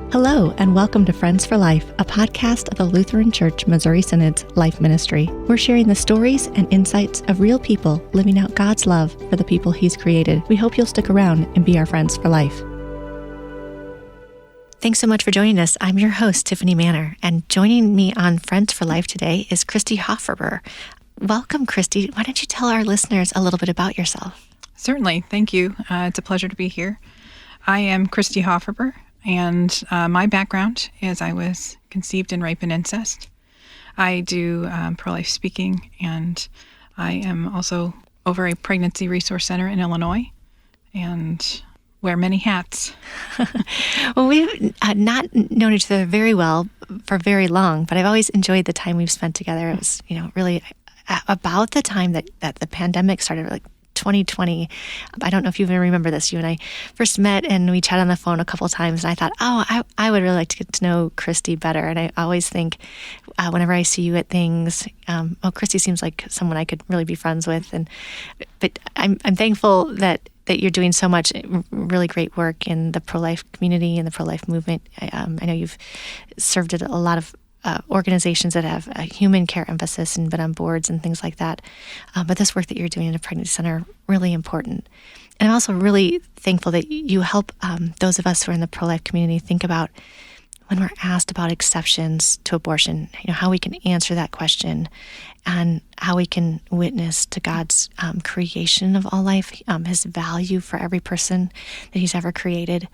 Hello, and welcome to Friends for Life, a podcast of the Lutheran Church Missouri Synod's Life Ministry. We're sharing the stories and insights of real people living out God's love for the people He's created. We hope you'll stick around and be our friends for life. Thanks so much for joining us. I'm your host, Tiffany Manor, and joining me on Friends for Life today is Kristi Hofferber. Welcome, Kristi. Why don't you tell our listeners a little bit about yourself? Certainly. Thank you. It's a pleasure to be here. I am Kristi Hofferber. And my background is I was conceived in rape and incest. I do pro-life speaking, and I am also over a pregnancy resource center in Illinois and wear many hats. Well, we've not known each other very well for very long, but I've always enjoyed the time we've spent together. It was, really about the time that the pandemic started, like 2020. I don't know if you even remember this. You and I first met and we chatted on the phone a couple of times, and I thought, I would really like to get to know Kristi better. And I always think whenever I see you at things, Kristi seems like someone I could really be friends with. But I'm thankful that you're doing so much really great work in the pro-life community and the pro-life movement. I know you've served at a lot of organizations that have a human care emphasis and been on boards and things like that. But this work that you're doing in a pregnancy center, really important. And I'm also really thankful that you help those of us who are in the pro-life community think about when we're asked about exceptions to abortion, how we can answer that question and how we can witness to God's creation of all life, His value for every person that He's ever created.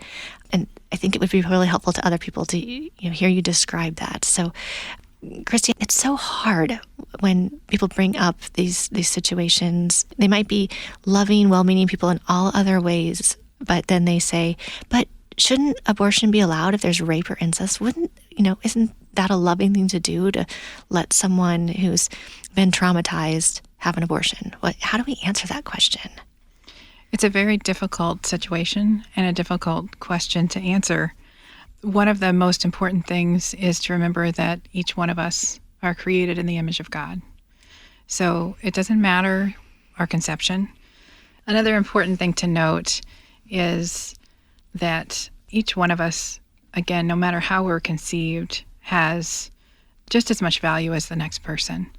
And I think it would be really helpful to other people to hear you describe that. So, Kristi, it's so hard when people bring up these situations. They might be loving, well-meaning people in all other ways, but then they say, but shouldn't abortion be allowed if there's rape or incest? Isn't that a loving thing to do, to let someone who's been traumatized have an abortion? How do we answer that question? It's a very difficult situation and a difficult question to answer. One of the most important things is to remember that each one of us are created in the image of God. So it doesn't matter our conception. Another important thing to note is that each one of us, again, no matter how we're conceived, has just as much value as the next person,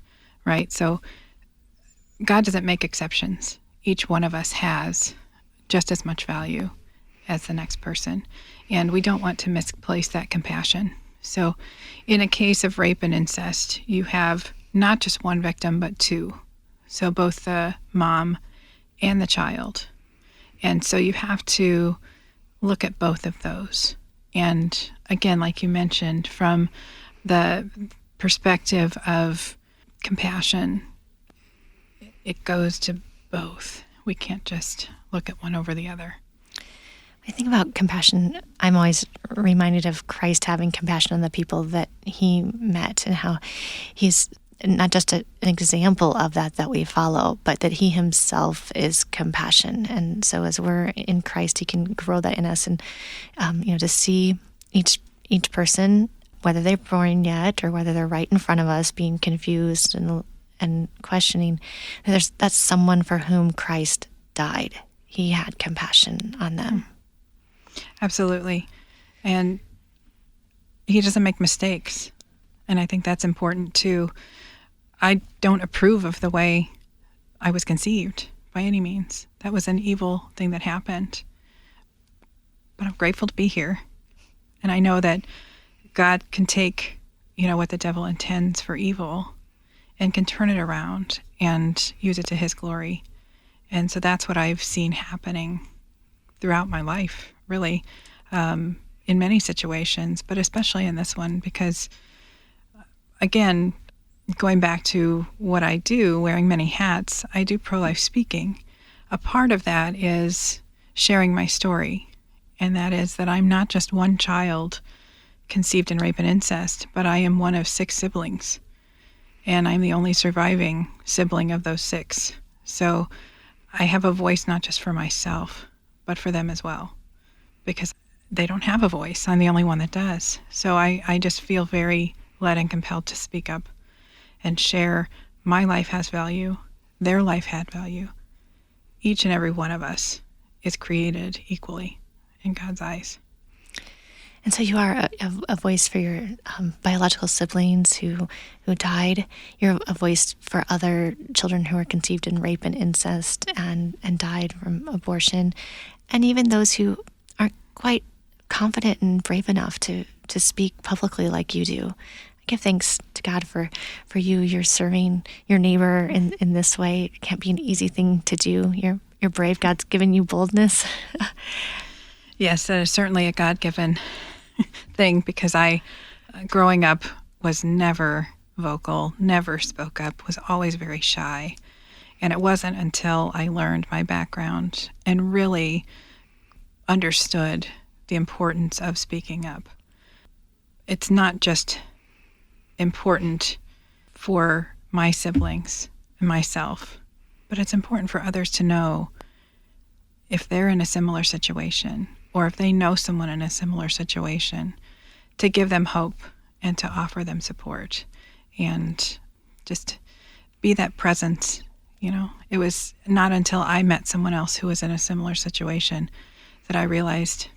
right? So God doesn't make exceptions. Each one of us has just as much value as the next person. And we don't want to misplace that compassion. So in a case of rape and incest, you have not just one victim, but two. So both the mom and the child. And so you have to look at both of those. And again, like you mentioned, from the perspective of compassion, it goes to both. We can't just look at one over the other. I think about compassion, I'm always reminded of Christ having compassion on the people that He met, and how He's not just an example of that we follow, but that He Himself is compassion. And so as we're in Christ, He can grow that in us, and to see each person, whether they're born yet or whether they're right in front of us, being confused and questioning, that's someone for whom Christ died. He had compassion on them. Absolutely. And He doesn't make mistakes. And I think that's important too. I don't approve of the way I was conceived by any means. That was an evil thing that happened. But I'm grateful to be here. And I know that God can take, what the devil intends for evil and can turn it around and use it to His glory. And so that's what I've seen happening throughout my life, really, in many situations, but especially in this one, because, again, going back to what I do, wearing many hats, I do pro-life speaking. A part of that is sharing my story, and that is that I'm not just one child conceived in rape and incest, but I am one of 6 siblings, and I'm the only surviving sibling of those 6. So I have a voice not just for myself, but for them as well, because they don't have a voice. I'm the only one that does. So I just feel very led and compelled to speak up and share my life has value, their life had value. Each and every one of us is created equally in God's eyes. And so you are a voice for your biological siblings who died. You're a voice for other children who were conceived in rape and incest and died from abortion, and even those who aren't quite confident and brave enough to speak publicly like you do. I give thanks to God for you. You're serving your neighbor in this way. It can't be an easy thing to do. You're brave. God's given you boldness. Yes, that is certainly a God-given thing, because I, growing up, was never vocal, never spoke up, was always very shy. And it wasn't until I learned my background and really understood the importance of speaking up. It's not just important for my siblings and myself, but it's important for others to know if they're in a similar situation, or if they know someone in a similar situation, to give them hope and to offer them support and just be that presence. It was not until I met someone else who was in a similar situation that I realized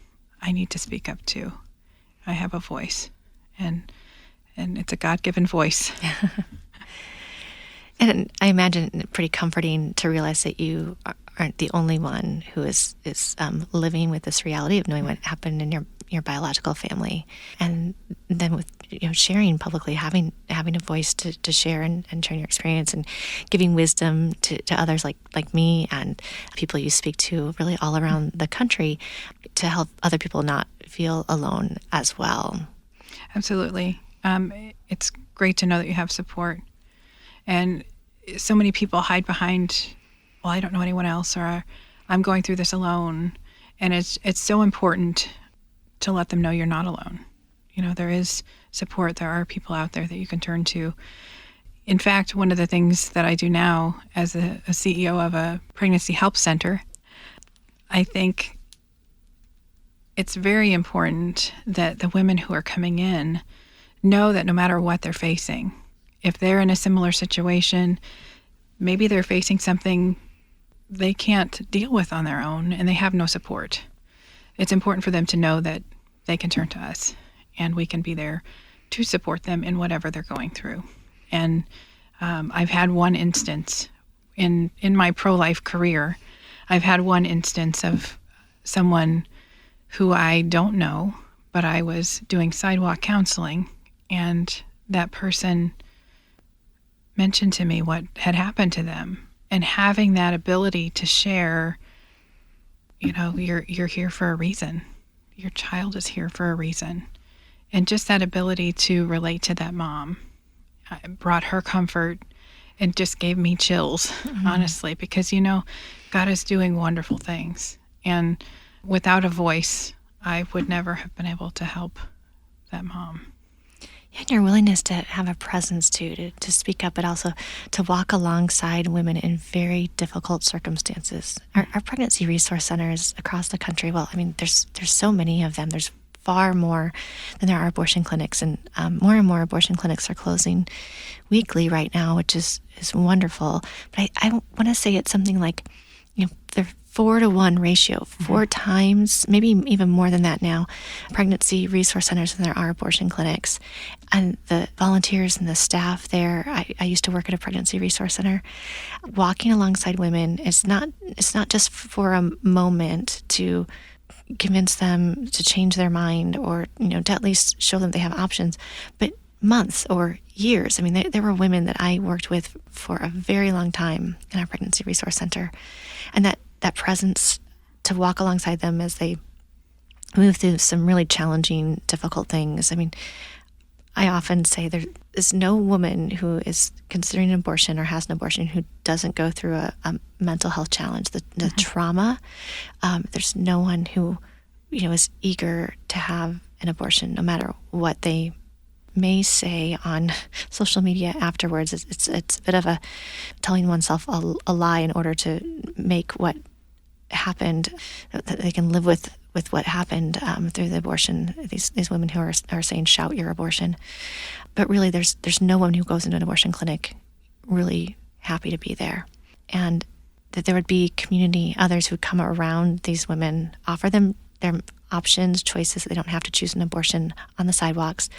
I need to speak up too. I have a voice, and it's a God-given voice. And I imagine pretty comforting to realize that you aren't the only one who is living with this reality of knowing what happened in your biological family, and then with sharing publicly, having a voice to share and share your experience, and giving wisdom to others like me and people you speak to really all around the country, to help other people not feel alone as well. Absolutely. It's great to know that you have support. And so many people hide behind, well, I don't know anyone else, or I'm going through this alone. And it's so important to let them know you're not alone. There is support. There are people out there that you can turn to. In fact, one of the things that I do now as a CEO of a pregnancy help center, I think it's very important that the women who are coming in know that no matter what they're facing, if they're in a similar situation, maybe they're facing something they can't deal with on their own and they have no support. It's important for them to know that they can turn to us and we can be there to support them in whatever they're going through. And I've had one instance in my pro-life career, I've had one instance of someone who I don't know, but I was doing sidewalk counseling, and that person mentioned to me what had happened to them, and having that ability to share, you're here for a reason. Your child is here for a reason. And just that ability to relate to that mom brought her comfort and just gave me chills, honestly, because, God is doing wonderful things. And without a voice, I would never have been able to help that mom. And your willingness to have a presence too, to speak up, but also to walk alongside women in very difficult circumstances. Our pregnancy resource centers across the country, there's so many of them. There's far more than there are abortion clinics, and more abortion clinics are closing weekly right now, which is wonderful. But I want to say it's something like, they're 4-to-1 ratio, 4 times, maybe even more than that now, pregnancy resource centers than there are abortion clinics. And the volunteers and the staff there, I used to work at a pregnancy resource center. Walking alongside women, it's not just for a moment to convince them to change their mind, or to at least show them they have options, but months or years. There were women that I worked with for a very long time in our pregnancy resource center, and that presence to walk alongside them as they move through some really challenging, difficult things. I often say there is no woman who is considering an abortion or has an abortion who doesn't go through a mental health challenge, the trauma. There's no one who, is eager to have an abortion, no matter what they may say on social media afterwards. It's a bit of a telling oneself a lie in order to make what happened, that they can live with what happened through the abortion. These women who are saying, shout your abortion. But really, there's no one who goes into an abortion clinic really happy to be there. And that there would be community, others who come around these women, offer them their options, choices, that they don't have to choose an abortion on the sidewalks.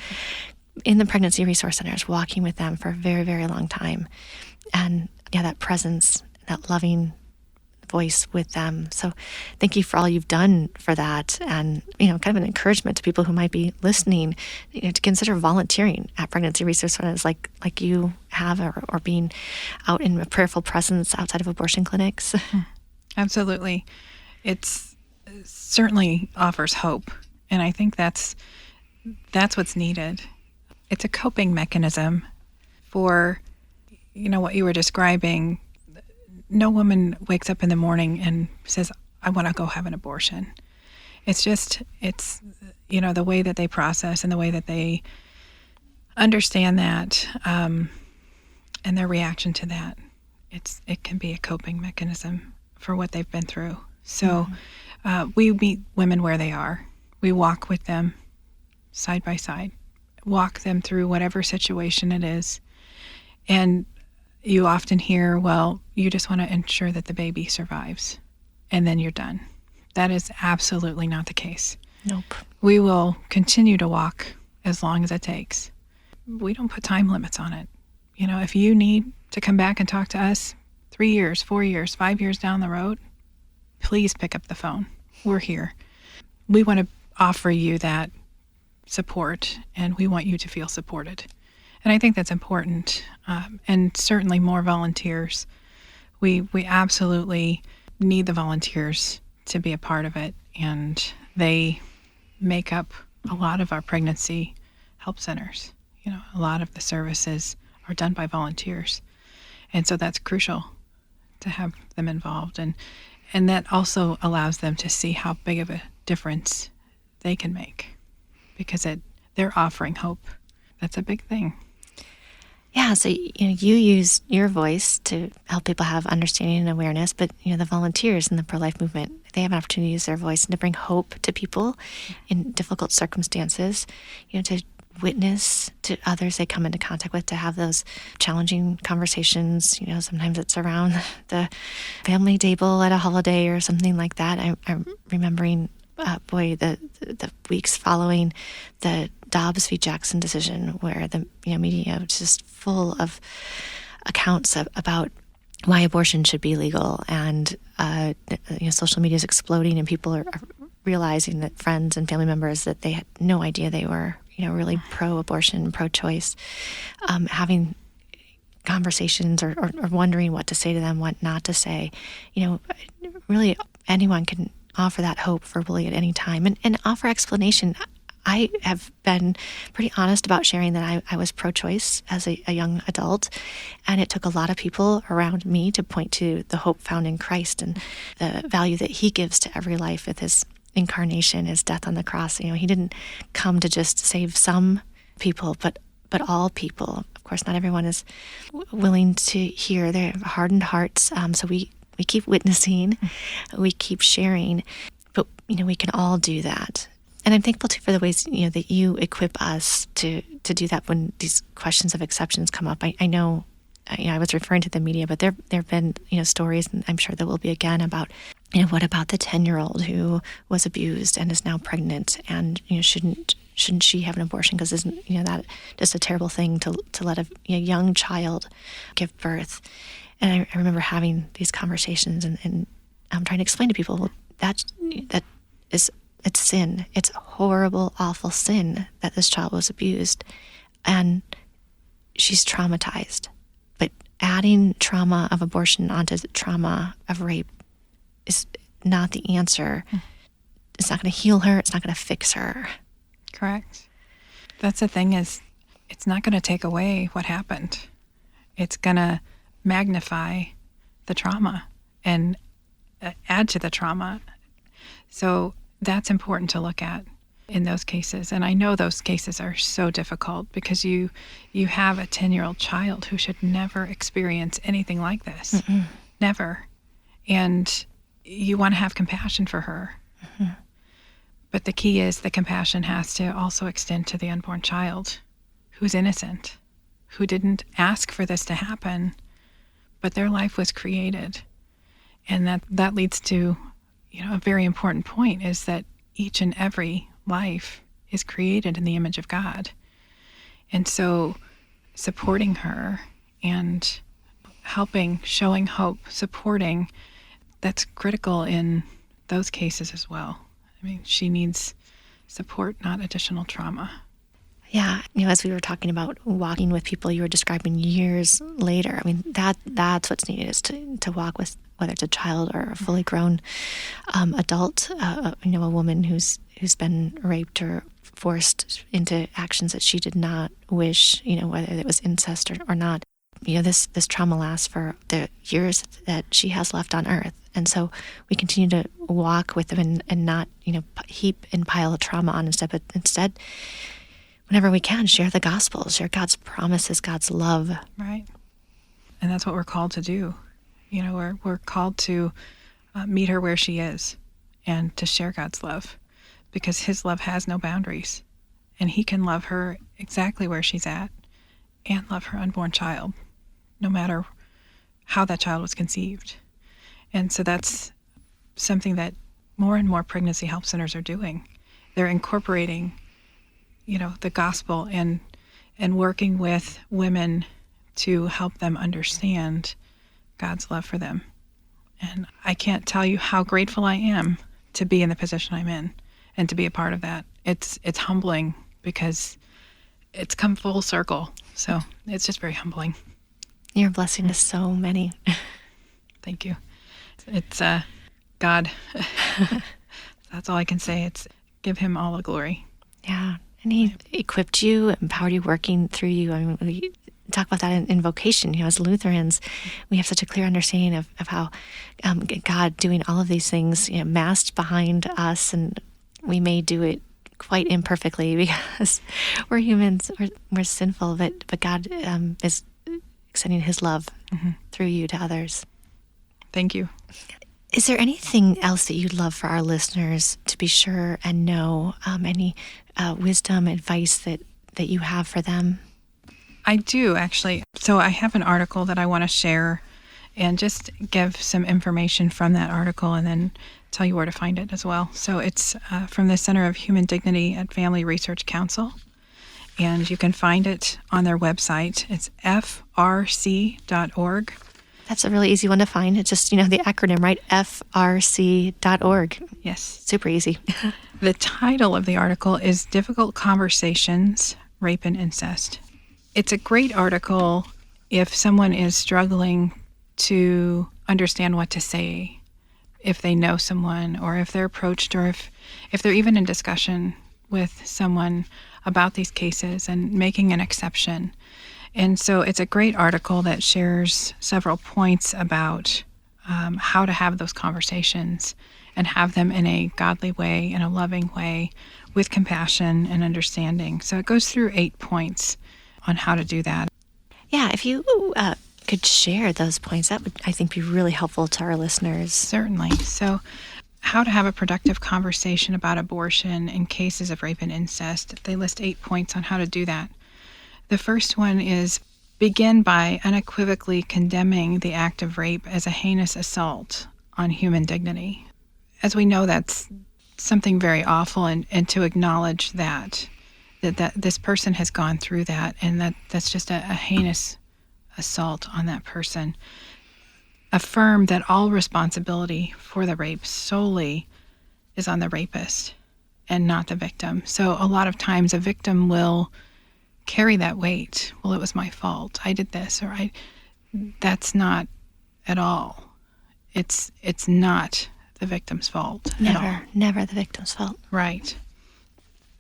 In the pregnancy resource centers, walking with them for a very, very long time. And yeah, that presence, that loving voice with them. So thank you for all you've done for that. And, kind of an encouragement to people who might be listening, to consider volunteering at pregnancy resource centers like you have, or being out in a prayerful presence outside of abortion clinics. Absolutely. It's certainly offers hope. And I think that's what's needed. It's a coping mechanism for, what you were describing. No woman wakes up in the morning and says, I want to go have an abortion. It's the way that they process and the way that they understand that, and their reaction to that. It can be a coping mechanism for what they've been through. So we meet women where they are. We walk with them side by side, walk them through whatever situation it is. And you often hear, well, you just want to ensure that the baby survives, and then you're done. That is absolutely not the case. Nope. We will continue to walk as long as it takes. We don't put time limits on it. If you need to come back and talk to us 3 years, 4 years, 5 years down the road, please pick up the phone. We're here. We want to offer you that support, and we want you to feel supported. And I think that's important, and certainly more volunteers. We absolutely need the volunteers to be a part of it, and they make up a lot of our pregnancy help centers. A lot of the services are done by volunteers, and so that's crucial to have them involved, and that also allows them to see how big of a difference they can make, because they're offering hope. That's a big thing. Yeah, so you use your voice to help people have understanding and awareness, but the volunteers in the pro-life movement, they have an opportunity to use their voice and to bring hope to people in difficult circumstances, to witness to others they come into contact with, to have those challenging conversations. Sometimes it's around the family table at a holiday or something like that. I'm remembering, the weeks following the Dobbs v. Jackson decision, where the media was just full of accounts about why abortion should be legal, and social media is exploding, and people are realizing, that friends and family members, that they had no idea they were really pro-abortion, pro-choice, having conversations or wondering what to say to them, what not to say. Really anyone can offer that hope verbally at any time, and offer explanation. I have been pretty honest about sharing that I was pro-choice as a young adult, and it took a lot of people around me to point to the hope found in Christ and the value that he gives to every life with his incarnation, his death on the cross. He didn't come to just save some people, but all people. Of course, not everyone is willing to hear. They have hardened hearts, so we keep witnessing, we keep sharing, but we can all do that. And I'm thankful too for the ways that you equip us to do that when these questions of exceptions come up. I know, I was referring to the media, but there have been stories, and I'm sure there will be again, about what about the 10-year-old who was abused and is now pregnant, and shouldn't she have an abortion, because isn't that just a terrible thing to let a young child give birth? And I remember having these conversations, and I'm trying to explain to people, well, that is, it's sin. It's horrible, awful sin that this child was abused, and she's traumatized. But adding trauma of abortion onto the trauma of rape is not the answer. It's not going to heal her. It's not going to fix her. Correct. That's the thing, is it's not going to take away what happened. It's going to magnify the trauma and add to the trauma. So that's important to look at in those cases. And I know those cases are so difficult, because you have a 10-year-old child who should never experience anything like this. Mm-mm. Never. And you want to have compassion for her. Mm-hmm. But the key is the compassion has to also extend to the unborn child who's innocent, who didn't ask for this to happen, but their life was created. And that leads to, a very important point, is that each and every life is created in the image of God. And so supporting her and helping, showing hope, supporting, that's critical in those cases as well. I mean, she needs support, not additional trauma. Yeah, as we were talking about walking with people, you were describing years later. I mean, that's what's needed, is to walk with, whether it's a child or a fully grown adult, a woman who's been raped or forced into actions that she did not wish, whether it was incest or not. This trauma lasts for the years that she has left on earth. And so we continue to walk with them and not, heap and pile trauma on instead, but instead, whenever we can, share the gospel, share God's promises, God's love. Right. And that's what we're called to do. We're called to meet her where she is and to share God's love, because his love has no boundaries, and he can love her exactly where she's at and love her unborn child, no matter how that child was conceived. And so that's something that more and more pregnancy help centers are doing. They're incorporating the gospel and working with women to help them understand God's love for them. And I can't tell you how grateful I am to be in the position I'm in and to be a part of that. It's humbling, because it's come full circle. So it's just very humbling. You're a blessing to so many. Thank you. It's God. That's all I can say. It's give him all the glory. Yeah. And he equipped you, empowered you, working through you. I mean, we talk about that in vocation. As Lutherans, we have such a clear understanding of how God doing all of these things, masked behind us, and we may do it quite imperfectly because we're humans, we're sinful, but God is extending his love through you to others. Thank you. Is there anything else that you'd love for our listeners to be sure and know? Any wisdom, advice that you have for them? I do, actually. So I have an article that I want to share and just give some information from that article, and then tell you where to find it as well. So it's from the Center of Human Dignity at Family Research Council, and you can find it on their website. It's frc.org. That's a really easy one to find. It's just, the acronym, right? frc.org. Yes. Super easy. The title of the article is Difficult Conversations, Rape and Incest. It's a great article if someone is struggling to understand what to say, if they know someone, or if they're approached, or if they're even in discussion with someone about these cases and making an exception. And so it's a great article that shares several points about how to have those conversations and have them in a godly way, in a loving way, with compassion and understanding. So it goes through 8 points on how to do that. Yeah, if you could share those points, that would, I think, be really helpful to our listeners. Certainly. So how to have a productive conversation about abortion in cases of rape and incest. They list 8 points on how to do that. The first one is begin by unequivocally condemning the act of rape as a heinous assault on human dignity. As we know, that's something very awful, and to acknowledge that this person has gone through that, and that's just a heinous assault on that person. Affirm that all responsibility for the rape solely is on the rapist and not the victim. So a lot of times a victim will carry that weight. Well, it was my fault. I did this, or that's not at all. It's not the victim's fault at all. Never the victim's fault. Right.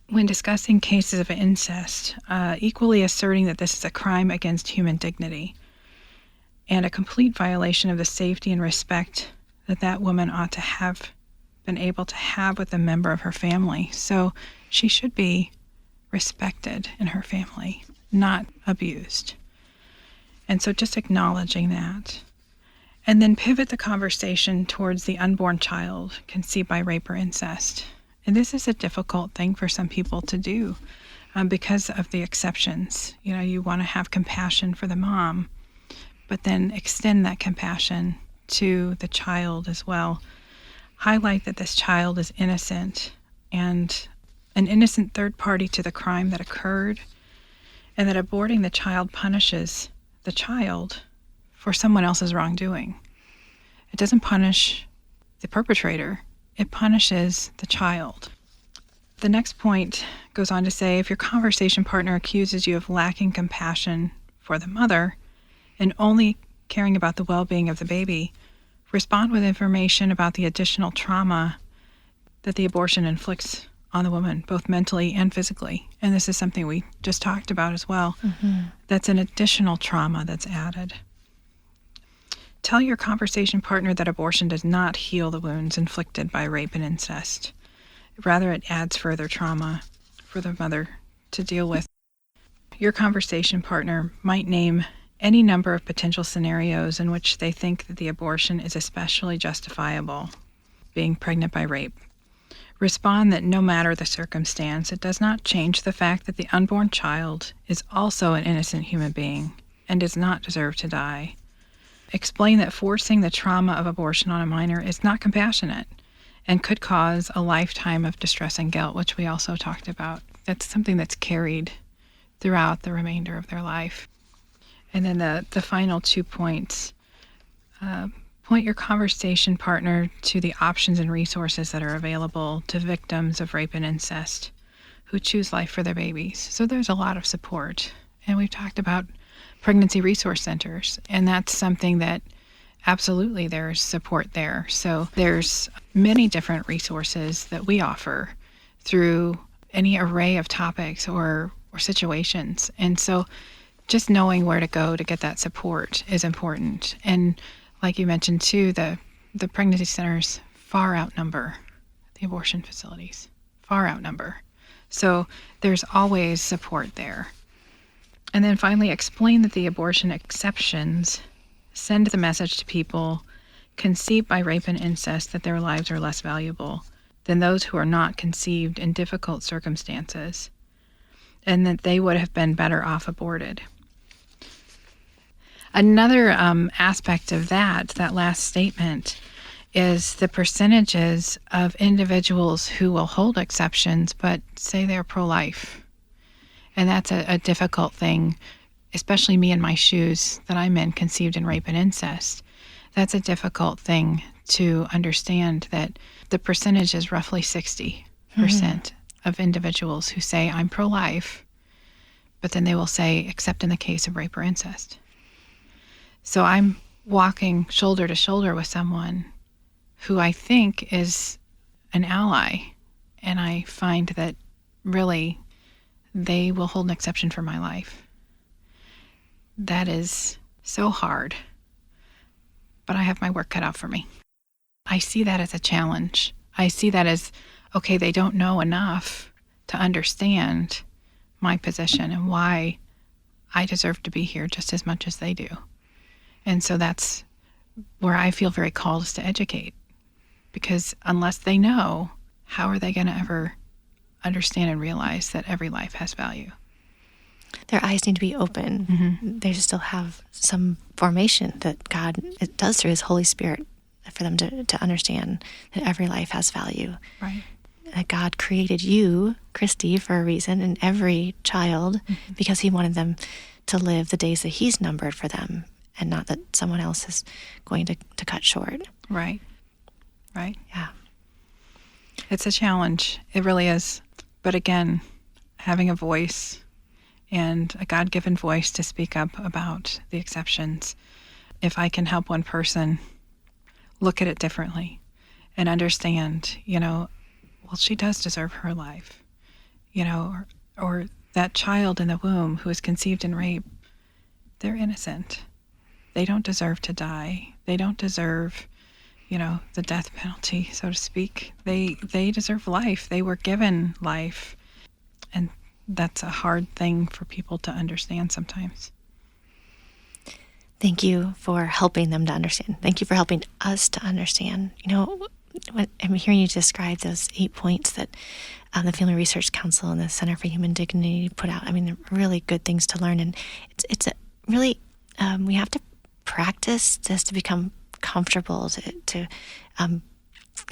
When discussing cases of incest, equally asserting that this is a crime against human dignity and a complete violation of the safety and respect that woman ought to have been able to have with a member of her family. So she should be respected in her family, not abused. And so just acknowledging that. And then pivot the conversation towards the unborn child conceived by rape or incest. And this is a difficult thing for some people to do because of the exceptions. You want to have compassion for the mom, but then extend that compassion to the child as well. Highlight that this child is innocent and an innocent third party to the crime that occurred, and that aborting the child punishes the child for someone else's wrongdoing. It doesn't punish the perpetrator, it punishes the child. The next point goes on to say, if your conversation partner accuses you of lacking compassion for the mother and only caring about the well-being of the baby, respond with information about the additional trauma that the abortion inflicts on the woman, both mentally and physically. And this is something we just talked about as well. That's an additional trauma that's added. Tell your conversation partner that abortion does not heal the wounds inflicted by rape and incest. Rather, it adds further trauma for the mother to deal with. Your conversation partner might name any number of potential scenarios in which they think that the abortion is especially justifiable, being pregnant by rape. Respond that no matter the circumstance, it does not change the fact that the unborn child is also an innocent human being and does not deserve to die. Explain that forcing the trauma of abortion on a minor is not compassionate and could cause a lifetime of distress and guilt, which we also talked about. That's something that's carried throughout the remainder of their life. And then the final 2 points. Point your conversation partner to the options and resources that are available to victims of rape and incest who choose life for their babies. So there's a lot of support. And we've talked about pregnancy resource centers, and that's something that absolutely there's support there. So there's many different resources that we offer through any array of topics or situations. And so just knowing where to go to get that support is important. And like you mentioned too, the pregnancy centers far outnumber the abortion facilities, far outnumber. So there's always support there. And then finally, explain that the abortion exceptions send the message to people conceived by rape and incest that their lives are less valuable than those who are not conceived in difficult circumstances, and that they would have been better off aborted. Another aspect of that last statement, is the percentages of individuals who will hold exceptions but say they're pro-life. And that's a difficult thing, especially me in my shoes that I'm in, conceived in rape and incest. That's a difficult thing to understand, that the percentage is roughly 60% of individuals who say, I'm pro-life, but then they will say, except in the case of rape or incest. So I'm walking shoulder to shoulder with someone who I think is an ally, and I find that really they will hold an exception for my life. That is so hard, but I have my work cut out for me. I see that as a challenge. I see that as, okay, they don't know enough to understand my position and why I deserve to be here just as much as they do. And so that's where I feel very called, is to educate. Because unless they know, how are they going to ever understand and realize that every life has value? Their eyes need to be open. They still have some formation that God does through His Holy Spirit for them to understand that every life has value. Right. That God created you, Kristi, for a reason, and every child, because He wanted them to live the days that He's numbered for them, and not that someone else is going to cut short. Right. Right. Yeah. It's a challenge. It really is. But again, having a voice, and a God-given voice to speak up about the exceptions. If I can help one person look at it differently and understand, well, she does deserve her life, or that child in the womb who is conceived in rape, they're innocent. They don't deserve to die. They don't deserve, the death penalty, so to speak. They deserve life. They were given life. And that's a hard thing for people to understand sometimes. Thank you for helping them to understand. Thank you for helping us to understand. When I'm hearing you describe those 8 points that the Family Research Council and the Center for Human Dignity put out. I mean, they're really good things to learn. And it's a really, we have to practice this to become comfortable, to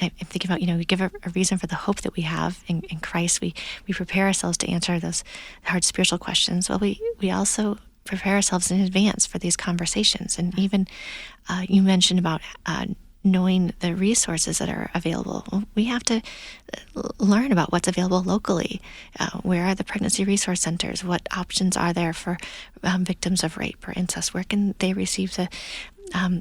I'm thinking about, we give a reason for the hope that we have in Christ. We prepare ourselves to answer those hard spiritual questions. Well, we also prepare ourselves in advance for these conversations. And even you mentioned about knowing the resources that are available. Well, we have to learn about what's available locally. Where are the pregnancy resource centers? What options are there for victims of rape or incest? Where can they receive the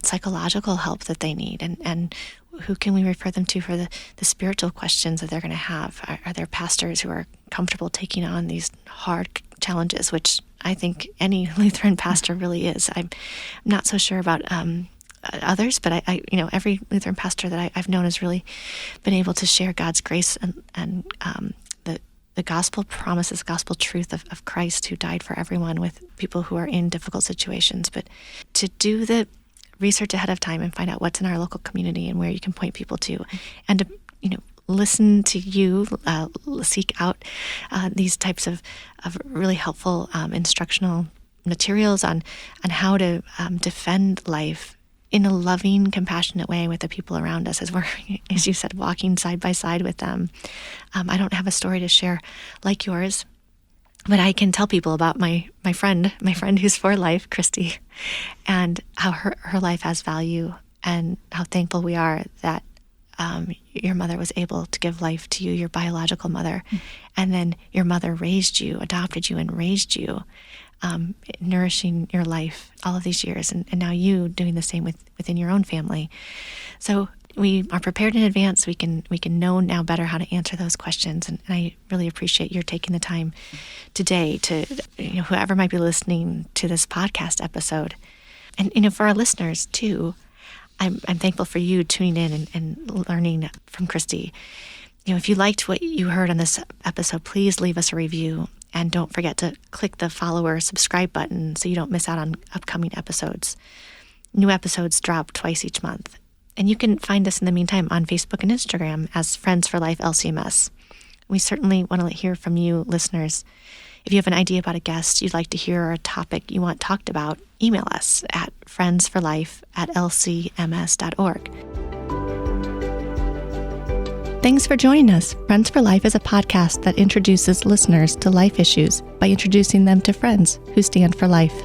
psychological help that they need? And who can we refer them to for the spiritual questions that they're going to have? Are there pastors who are comfortable taking on these hard challenges, which I think any Lutheran pastor really is. I'm not so sure about others, but I every Lutheran pastor that I've known has really been able to share God's grace and the gospel promises, gospel truth of Christ who died for everyone, with people who are in difficult situations. But to do the research ahead of time and find out what's in our local community and where you can point people to, and to listen to you, seek out these types of really helpful instructional materials on how to defend life in a loving, compassionate way with the people around us, as we're, as you said, walking side by side with them. I don't have a story to share like yours, but I can tell people about my friend who's for life, Kristi, and how her life has value, and how thankful we are that your mother was able to give life to you, your biological mother, and then your mother raised you, adopted you, and raised you, nourishing your life all of these years, and now you doing the same within your own family. So we are prepared in advance. We can know now better how to answer those questions, and I really appreciate your taking the time today to, whoever might be listening to this podcast episode, and for our listeners too. I'm thankful for you tuning in and learning from Kristi. If you liked what you heard on this episode, please leave us a review, and don't forget to click the follow or subscribe button so you don't miss out on upcoming episodes. New episodes drop twice each month. And you can find us in the meantime on Facebook and Instagram as Friends for Life LCMS. We certainly want to hear from you, listeners. If you have an idea about a guest you'd like to hear or a topic you want talked about, email us at friendsforlife@lcms.org. Thanks for joining us. Friends for Life is a podcast that introduces listeners to life issues by introducing them to friends who stand for life.